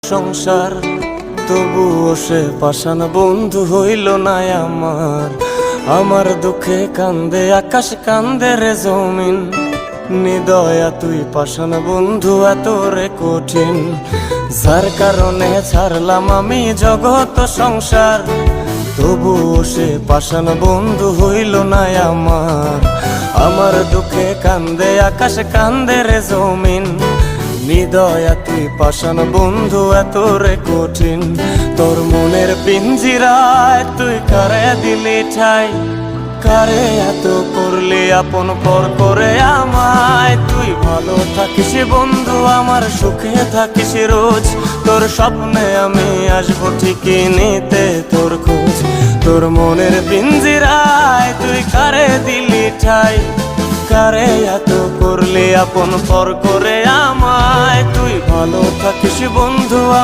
সংসার তবুও সে পাষাণ বন্ধু হইল না আমার। আমার দুঃখে কান্দে আকাশ, কান্দে রে জমিন। নিদয়া তুই পাষাণ বন্ধু এত রে কঠিন, যার কারণে ছাড়লাম আমি জগৎ সংসার। তবুও সে পাষাণ বন্ধু হইল না আমার। আমার দুঃখে কান্দে আকাশ, কান্দে রে জমিন। নিদয়া তুই পাষাণ বন্ধু এত রে কঠিন, তোর মনের পিঞ্জিরায় তুই কারে দিলি ঠাই। কারে এত করলি আপন পর করে আমায়। তুই ভালো থাকিস বন্ধু আমার, সুখে থাকিস রোজ। তোর স্বপ্নে আমি আসবো ঠিকই নিতে তোর খোঁজ। তোর মনের পিঞ্জিরায় তুই কারে দিলি ঠাই। কারে এত করলি আপন পর করে আমায়। তুই ভালো থাকিস বন্ধু।